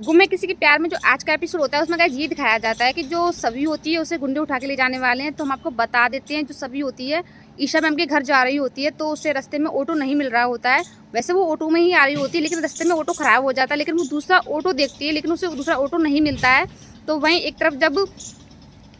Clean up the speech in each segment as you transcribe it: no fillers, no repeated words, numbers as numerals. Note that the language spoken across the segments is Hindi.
गुम है किसी के प्यार में जो आज का एपिसोड होता है उसमें गाइस ये दिखाया जाता है कि जो सभी होती है उसे गुंडे उठा के ले जाने वाले हैं। तो हम आपको बता देते हैं, जो सभी होती है ईशा मैम के घर जा रही होती है, तो उसे रास्ते में ऑटो नहीं मिल रहा होता है। वैसे वो ऑटो में ही आ रही होती है, लेकिन रास्ते में ऑटो खराब हो जाता है, लेकिन वो दूसरा ऑटो देखती है, लेकिन उसे दूसरा ऑटो नहीं मिलता है। तो वहीं एक तरफ जब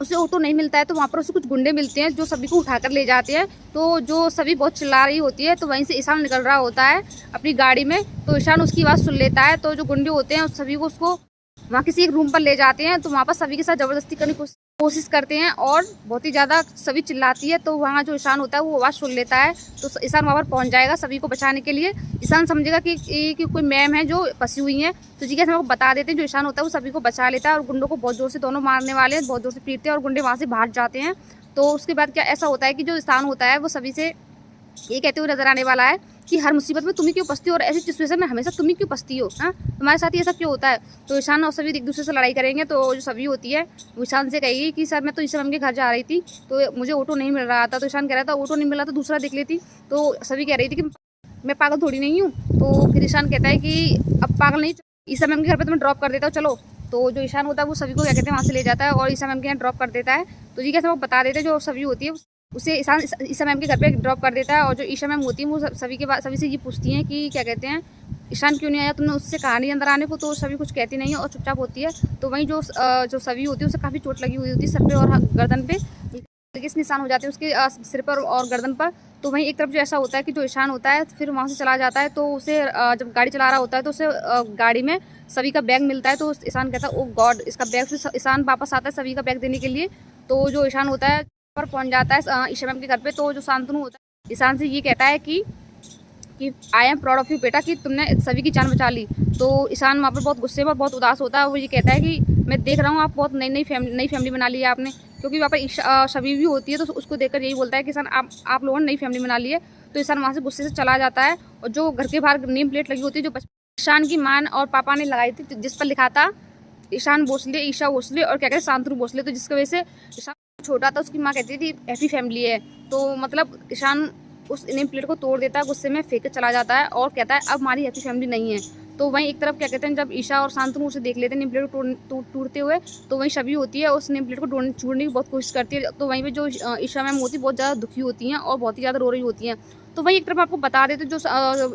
उसे ऑटो नहीं मिलता है तो वहाँ पर उसे कुछ गुंडे मिलते हैं जो सभी को उठाकर ले जाते हैं। तो जो सभी बहुत चिल्ला रही होती है, तो वहीं से ईशान निकल रहा होता है अपनी गाड़ी में। तो ईशान उसकी आवाज़ सुन लेता है। तो जो गुंडे होते हैं उस सभी को उसको वहाँ किसी एक रूम पर ले जाते हैं। तो वहाँ पर सभी के साथ ज़बरदस्ती करने की कोशिश करते हैं और बहुत ही ज़्यादा सभी चिल्लाती है। तो वहाँ जो ईशान होता है वो आवाज़ सुन लेता है। तो ईशान वहाँ पर पहुँच जाएगा सभी को बचाने के लिए। ईशान समझेगा कि कोई मैम है जो फंसी हुई है। तो जी कैसे हम बता देते हैं, जो ईशान होता है वो सभी को बचा लेता है और गुंडों को बहुत ज़ोर से दोनों मारने वाले हैं, बहुत ज़ोर से पीटते हैं और गुंडे वहाँ से भाग जाते हैं। तो उसके बाद क्या ऐसा होता है कि जो ईशान होता है वो सभी से ये कहते हुए नजर आने वाला है कि हर मुसीबत में तुम ही क्यों फंसती हो और ऐसी सिचुएशन में हमेशा तुम ही क्यों फंसती हो, हाँ तुम्हारे साथ ये सब क्यों होता है। तो ईशान और सभी एक दूसरे से लड़ाई करेंगे। तो जो सभी होती है वो ईशान से कहेगी कि सर मैं तो ईशा मैम के घर जा रही थी, तो मुझे ऑटो नहीं मिल रहा था। तो ईशान कह रहा था ऑटो नहीं मिल रहा तो दूसरा देख लेती। तो सभी कह रही थी कि मैं पागल थोड़ी नहीं हूँ। तो फिर ईशान कहता है कि अब पागल नहीं, ईशा मैम के घर पर तुम्हें ड्रॉप कर देता हूँ चलो। तो जो ईशान होता है वो सभी को क्या कहते हैं वहाँ से ले जाता है और ईशा मैम के यहाँ ड्रॉप कर देता है। तो जी कैसे वो बता देते हैं, जो सभी होती है उसे ईशा मैम के घर पे ड्रॉप कर देता है। और जो ईशा मैम होती है वो सभी से ये पूछती हैं कि क्या कहते हैं ईशान क्यों नहीं आया, तुमने उससे कहा नहीं अंदर आने को। तो सभी कुछ कहती नहीं है और चुपचाप होती है। तो वहीं जो सभी होती है उसे काफ़ी चोट लगी हुई होती है सर पे और गर्दन पे, किस निशान हो जाते हैं उसके सिर पर और गर्दन पर। तो वहीं एक तरफ जो ऐसा होता है कि जो ईशान होता है फिर वहाँ से चला जाता है। तो उसे जब गाड़ी चला रहा होता है तो उसे गाड़ी में सभी का बैग मिलता है। तो ईशान कहता है ओ गॉड इसका बैग। फिर ईशान वापस आता है सभी का बैग देने के लिए। तो जो ईशान होता है पर पहुंच जाता है ईशा मैम के घर पे। तो जो शांतनु होता है ईशान से ये कहता है कि I am proud of you बेटा कि तुमने सभी की जान बचा ली। तो ईशान वहाँ पर बहुत गुस्से में बहुत उदास होता है। वो ये कहता है कि मैं देख रहा हूँ आप बहुत नई फैमिली बना ली है आपने, क्योंकि वहाँ पर सभी भी होती है। तो उसको देखकर यही बोलता है कि ईशान आप लोगों ने नई फैमिली बना ली है। तो ईशान वहाँ से गुस्से से चला जाता है। और जो घर के बाहर नेम प्लेट लगी होती है जो ईशान की माँ और पापा ने लगाई थी, जिस पर लिखा था ईशान भोसले, ईशा भोसले और क्या कहते हैं शांतनु भोसले। तो जिसकी वजह से ईशान छोटा था उसकी माँ कहती थी हैप्पी फैमिली है। तो मतलब ईशान उस नेम प्लेट को तोड़ देता है, गुस्से में फेंक के चला जाता है और कहता है अब हमारी हैप्पी फैमिली नहीं है। तो वहीं एक तरफ क्या कहते हैं जब ईशा और शांतनु उसे देख लेते हैं नेम प्लेट को टूटते हुए, तो वहीं सभी होती है उस नेम प्लेट को छोड़ने की बहुत कोशिश करती है। तो वहीं पे जो ईशा मैम होती है बहुत ज़्यादा दुखी होती हैं और बहुत ही ज़्यादा रो रही होती हैं। तो वहीं एक तरफ आपको बता देते जो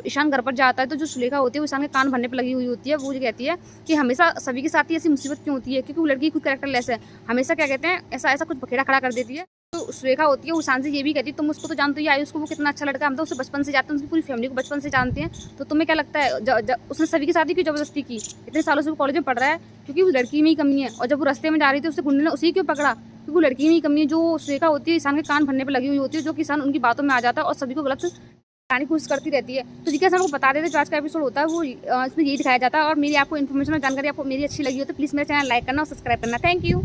ईशान घर पर जाता है तो जो सुलेखा होती है वो ईशान के कान भरने पर लगी हुई होती है। वो ये कहती है कि हमेशा सभी के साथ ही ऐसी मुसीबत क्यों होती है, क्योंकि वो लड़की खुद कैरेक्टर लेस है, हमेशा क्या कहते हैं ऐसा कुछ बखेड़ा खड़ा कर देती है। तो सुरेखा होती है वो ईशान से ये भी कहती है तुम उसको तो जानते ही आयुष को वो कितना अच्छा लड़का, हम तो उसे बचपन से जानते हैं, उसकी पूरी फैमिली को बचपन से जानते हैं। तो तुम्हें क्या लगता है उसने सभी की शादी क्यों जबरदस्ती की, इतने सालों से वो कॉलेज में पढ़ रहा है, क्योंकि उस लड़की में ही कमी है। और जब वो रास्ते में जा रही थी उससे गुंडे ने उसी क्यों पकड़ा, क्योंकि वो लड़की में ही कमी है। जो सुरेखा होती है ईशान के कान भरने पर लगी हुई होती है, जो किसान उनकी बातों में आ जाता है और सभी को गलत बताने की कोशिश करती रहती है। तो जी कैसे हमको बता देते जो आज का एपिसोड होता है वो इसमें यही दिखाया जाता है। और मेरी आपको इन्फॉर्मेशन और जानकारी आपको मेरी अच्छी लगी हो तो प्लीज़ मेरा चैनल लाइक करना और सब्सक्राइब करना। Thank you.